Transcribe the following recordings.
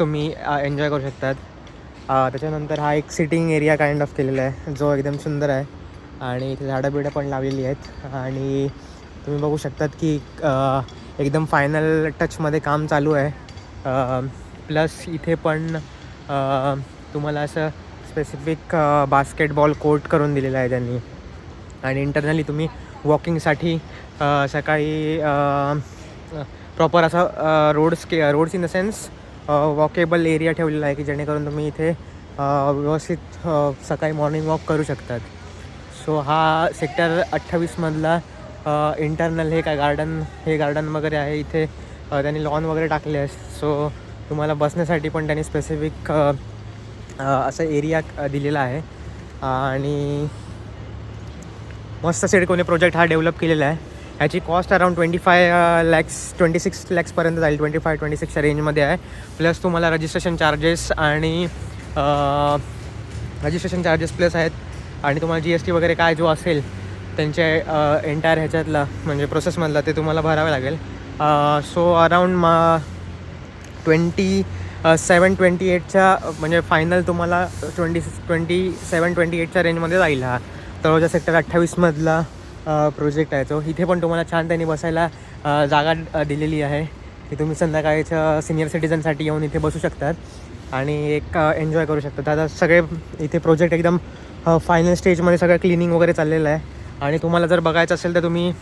तुम्ही एन्जॉय करू शकतात. त्याच्यानंतर हा एक सिटिंग एरिया काइंड ऑफ केलेला आहे जो एकदम सुंदर आहे आणि इथे झाडं बिडं पण लावलेली आहेत आणि तुम्ही बघू शकतात की एकदम फायनल टचमध्ये काम चालू आहे. प्लस इथे पण तुम्हाला असं स्पेसिफिक बास्केटबॉल कोर्ट करून दिलेला आहे त्यांनी आणि इंटरनली तुम्ही वॉकिंगसाठी सकाळी प्रॉपर असा roads in the sense walkable area ठेवलेला आहे की जेणेकरून तुम्ही इथे व्यवस्थित सकाळी मॉर्निंग वॉक करू शकतात. सो हा सेक्टर 28मधला इंटरनल हे गार्डन वगैरे आहे. इथे त्यांनी लॉन वगैरे टाकले आहे. सो तुम्हाला बसण्यासाठी पण त्यांनी स्पेसिफिक असं एरिया दिलेला आहे आणि मस्त सिडकोने प्रोजेक्ट हा डेव्हलप केलेला आहे. ह्याची कॉस्ट अराउंड 26 लॅक्सपर्यंत जाईल. 25-26च्या रेंजमध्ये आहे. प्लस तुम्हाला रजिस्ट्रेशन चार्जेस प्लस आहेत आणि तुम्हाला GST वगैरे काय जो असेल त्यांच्या एंटायर ह्याच्यातला म्हणजे प्रोसेसमधला ते तुम्हाला भरावे लागेल. सो अराउंड 27-28च्या म्हणजे फायनल तुम्हाला 27-28च्या रेंजमध्ये जाईल हा तळोजा सेक्टर 28मधला प्रोजेक्ट आहे तो. इथे पण तुम्हाला छान त्यांनी बसायला जागा दिलेली आहे की तुम्ही संध्याकाळच्या सिनियर सिटीजनसाठी येऊन इथे बसू शकतात आणि एक एन्जॉय करू शकतात. आता सगळे इथे प्रोजेक्ट एकदम फायनल स्टेजमध्ये सगळं क्लिनिंग वगैरे चाललेलं आहे आणि तुम्हाला जर बघायचं असेल तर तुम्ही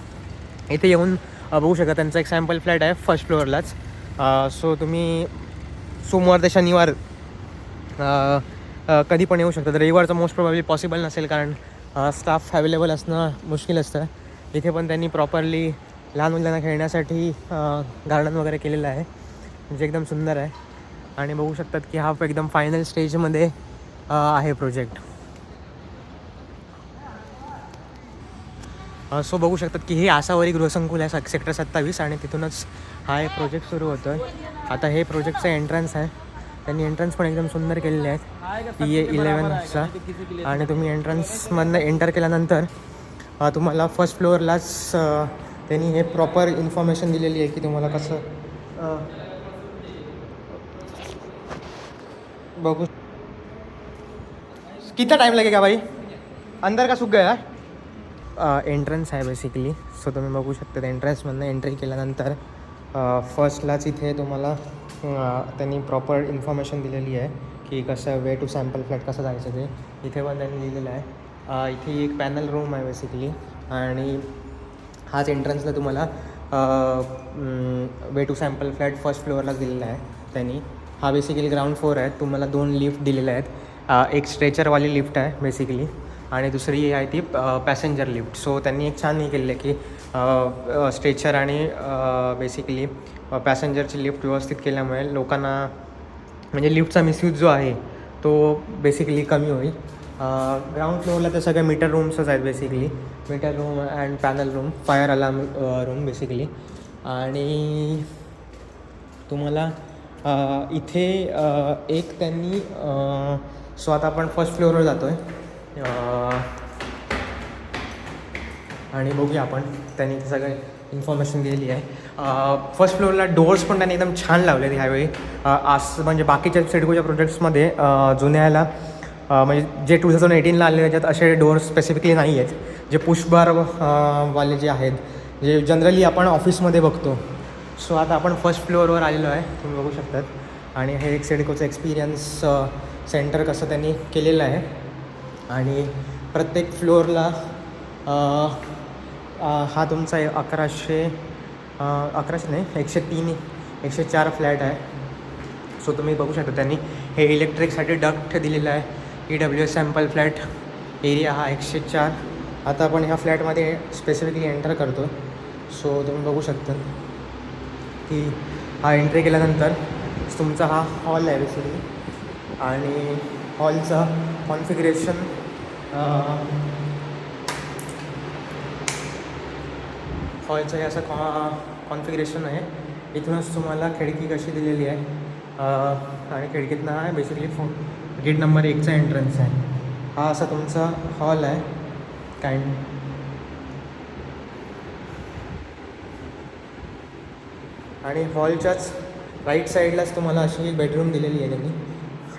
इथे येऊन बघू शकता. त्यांचा एक सॅम्पल फ्लॅट आहे फर्स्ट फ्लोअरलाच. सो तुम्ही सोमवार ते शनिवार कधी पण येऊ शकता. तर रविवारचं मोस्ट प्रोबॅबली पॉसिबल नसेल कारण स्टाफ अवेलेबल असणं मुश्किल असतं. इथे पण त्यांनी प्रॉपरली लहान मुलांना खेळण्यासाठी गार्डन वगैरे केलेलं आहे म्हणजे एकदम सुंदर आहे आणि बघू शकतात की हा एकदम फायनल स्टेजमध्ये आहे प्रोजेक्ट. सो बघू शकतात की हे आसावरी गृहसंकुल आहे सेक्टर 27 आणि तिथूनच हा एक प्रोजेक्ट सुरू होतो आहे. आता हे प्रोजेक्टचं एंट्रन्स आहे. त्यांनी एंट्रन्स पण एकदम सुंदर केलेले आहेत PA11चा आणि तुम्ही एंट्रन्समधनं एंटर केल्यानंतर तुम्हाला फर्स्ट फ्लोअरलाच त्यांनी हे प्रॉपर इन्फॉर्मेशन दिलेली आहे की तुम्हाला कसं बघू. कितना टाइम लगेगा भाई अंदर का सूख गया. एंट्रन्स आहे बेसिकली. सो तुम्ही बघू शकता एंट्रन्समधनं एंट्री केल्यानंतर फर्स्टलाच इथे तुम्हाला त्यांनी प्रॉपर इन्फॉर्मेशन दिलेली आहे की कसं वे टू सॅम्पल फ्लॅट कसं जायचं ते इथे पण त्यांनी लिहिलेलं आहे. इथे एक पॅनल रूम आहे बेसिकली आणि हाच एंट्रन्सला तुम्हाला way to sample flat first फ्लोअरलाच दिलेला आहे त्यांनी. हा बेसिकली ग्राउंड फ्लोअर आहे. तुम्हाला 2 लिफ्ट दिलेल्या आहेत. एक स्ट्रेचरवाली लिफ्ट आहे बेसिकली आणि दुसरी आहे ती पॅसेंजर लिफ्ट. सो त्यांनी एक छान हे केलेलं आहे की स्ट्रेचर आणि बेसिकली पॅसेंजरची लिफ्ट व्यवस्थित केल्यामुळे लोकांना म्हणजे लिफ्टचा मिसयूज जो आहे तो बेसिकली कमी होईल. ग्राउंड फ्लोअरला तर सगळे मीटर रूम्सच आहेत basically. Metre room and panel room, fire alarm room basically. आणि तुम्हाला इथे एक त्यांनी सो आता आपण फर्स्ट फ्लोअरवर जातो आहे आणि बघूया आपण त्यांनी सगळे इन्फॉर्मेशन दिलेली आहे. फर्स्ट फ्लोअरला डोअर्स पण त्यांनी एकदम छान लावले आहेत ह्यावेळी. म्हणजे बाकीच्या सिडकोच्या प्रोजेक्ट्समध्ये जुन्याला म्हणजे जे 2018ला आले त्याच्यात असे डोअर्स स्पेसिफिकली नाही आहेत. जे पुशबार वाले जे आहेत जे जनरली आपण ऑफिसमध्ये बघतो. सो आता आपण फर्स्ट फ्लोअरवर आलेलो आहे तुम्ही बघू शकतात आणि हे एक सिडकोचं एक्सपिरियन्स सेंटर कसं त्यांनी केलेलं आहे आणि प्रत्येक फ्लोअरला हा तुमचा 104 नाही 104 फ्लॅट आहे. सो तुम्ही बघू शकता त्यांनी हे इलेक्ट्रिकसाठी डक्ट दिलेलं आहे. EWS सॅम्पल फ्लॅट एरिया हा 104. आता आपण ह्या फ्लॅटमध्ये स्पेसिफिकली एंटर करतो. सो तुम्ही बघू शकता की हा एंट्री केल्यानंतर तुमचा हा हॉल आहे बेसिकली आणि हॉलचं कॉन्फिगरेशन हॉलचं हे असं कॉन्फिगरेशन आहे. इथूनच तुम्हाला खिडकी कशी दिलेली आहे आणि खिडकीतनं आहे बेसिकली गेट नंबर 1चा एंट्रन्स आहे. हा असा तुमचा हॉल आहे आणि हॉलच्याच राईट साईडलाच तुम्हाला अशी बेडरूम दिलेली आहे त्यांनी.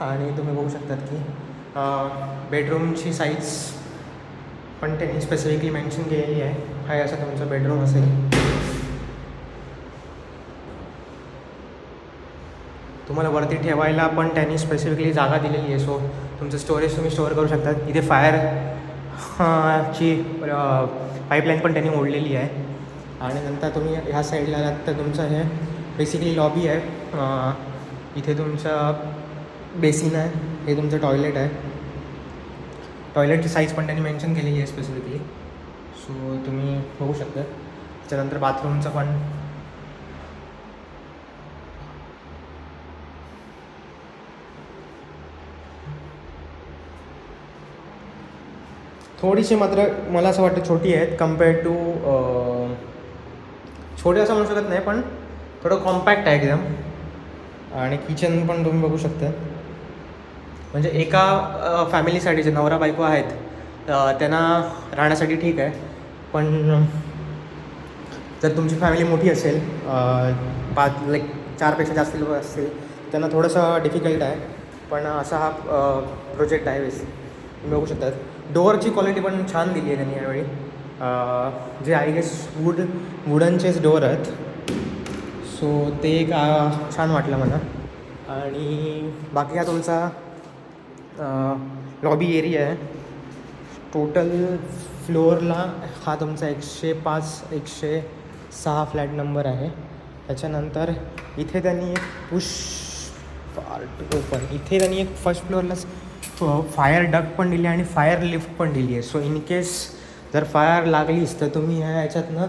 आणि तुम्ही बघू शकतात की बेडरूमची साईज पण त्यांनी स्पेसिफिकली मेन्शन केलेली आहे. हा असं तुमचं बेडरूम असेल. तुम्हाला वरती ठेवायला पण त्यांनी स्पेसिफिकली जागा दिलेली आहे. सो तुमचं स्टोरेज तुम्ही स्टोअर करू शकता. इथे फायर ची पाईपलाईन पण त्यांनी ओढलेली आहे. आणि नंतर तुम्ही ह्या साईडला आलात तर तुमचं हे बेसिकली लॉबी आहे. इथे तुमचं बेसिन आहे. हे तुमचं टॉयलेट आहे. टॉयलेटची साईज पण त्यांनी मेन्शन केलेली आहे स्पेसिफिकली. सो तुम्ही बघू शकता. त्याच्यानंतर बाथरूमचं पण थोडीशी मात्र मला असं वाटतं छोटी आहेत कम्पेअर्ड टू छोटे असं म्हणू शकत नाही, पण थोडं कॉम्पॅक्ट आहे एकदम. आणि किचन पण तुम्ही बघू शकता. म्हणजे एका फॅमिलीसाठी जे नवरा बायको आहेत त्यांना राहण्यासाठी ठीक आहे. पण जर तुमची फॅमिली मोठी असेल 4पेक्षा जास्त लोक असतील त्यांना थोडंसं डिफिकल्ट आहे. पण असा हा प्रोजेक्ट आहे तुम्ही बघू शकतात. डोअरची क्वालिटी पण छान दिली आहे त्यांनी यावेळी. जे आय गेस वुडनचेच डोअर आहेत. सो ते एक छान वाटलं मला. आणि बाकी हा तुमचा लॉबी एरिया आहे. टोटल फ्लोअरला हा तुमचा 105 106 फ्लॅट नंबर आहे. त्याच्यानंतर इथे त्यांनी एक पुश पार्ट ओपन, इथे त्यांनी एक फर्स्ट फ्लोअरलाच फायर डक्ट पण दिली आणि फायर लिफ्ट पण दिली आहे. सो इन केस जर फायर लागलीच तर तुम्ही ह्या ह्याच्यातनं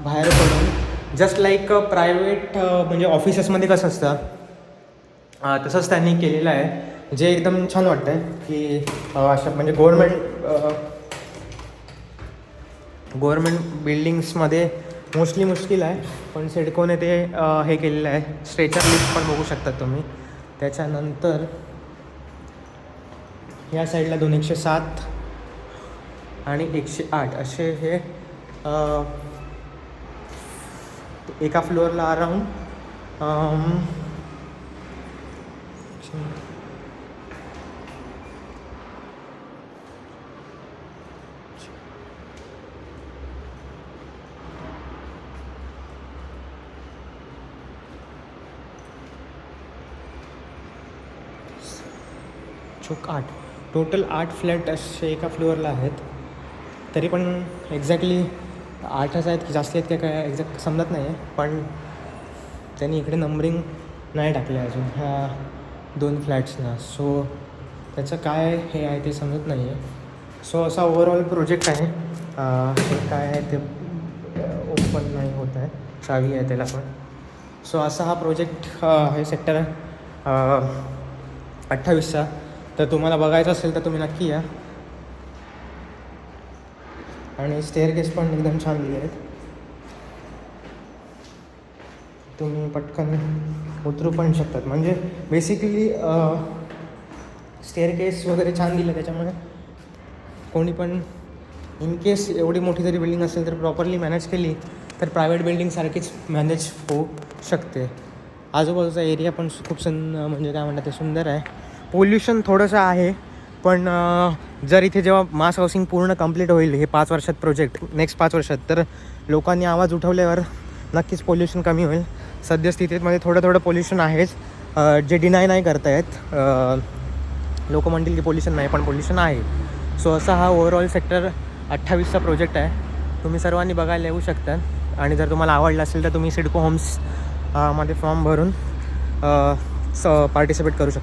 बाहेर पडून जस्ट लाईक प्रायव्हेट म्हणजे ऑफिसेसमध्ये कसं असतं तसंच त्यांनी केलेलं आहे. जे एकदम छान वाटतं आहे की अशा म्हणजे गव्हर्मेंट बिल्डिंग्समध्ये मोस्टली मुश्किल आहे, पण सिडकोने ते हे केलेलं आहे. स्ट्रेचर लिफ्ट पण बघू शकतात तुम्ही. त्याच्यानंतर या साईडला 107 आणि 108 असे हे एका फ्लोअरला अराऊंड टोटल 8 फ्लॅट असे एका फ्लोअरला आहेत. तरी पण एक्झॅक्टली 8च आहेत की जास्त आहेत की काय एक्झॅक्ट समजत नाही आहे. पण त्यांनी इकडे नंबरिंग नाही टाकले अजून ह्या 2 फ्लॅट्सना. सो त्याचं काय हे आहे ते समजत नाही आहे. सो असा ओव्हरऑल प्रोजेक्ट आहे. हे काय आहे ते ओपन नाही होत आहे, चावी आहे त्याला पण. सो असा हा प्रोजेक्ट हे सेक्टर 28चा. तर तुम्हाला बघायचं असेल तर तुम्ही नक्की या. आणि स्टेअरकेस पण एकदम छान दिले आहेत. तुम्ही पटकन उतरू पण शकतात. म्हणजे बेसिकली स्टेअरकेस वगैरे छान दिलं, त्याच्यामुळे कोणी पण इन केस एवढी मोठी जरी बिल्डिंग असेल तर प्रॉपरली मॅनेज केली तर प्रायव्हेट बिल्डिंगसारखीच मॅनेज होऊ शकते. आजूबाजूचा एरिया पण खूप म्हणजे काय म्हणतात ते सुंदर आहे. पोल्युशन थोडंसं आहे, पण जर इथे जेव्हा मास हाऊसिंग पूर्ण कंप्लीट होईल हे 5 वर्षात प्रोजेक्ट, नेक्स्ट 5 वर्षात, तर लोकांनी आवाज उठवल्यावर नक्कीच पोल्युशन कमी होईल. सद्यस्थितीमध्ये थोडं पोल्युशन आहेच, जे डिनाय नाही करतायत. लोक म्हणतील की पोल्युशन नाही, पण पोल्युशन आहे. सो असा हा ओव्हरऑल सेक्टर 28चा प्रोजेक्ट आहे. तुम्ही सर्वांनी बघायला येऊ शकता. आणि जर तुम्हाला आवडलं असेल तर तुम्ही सिडको होम्स मध्ये फॉर्म भरून पार्टिसिपेट करू शकता.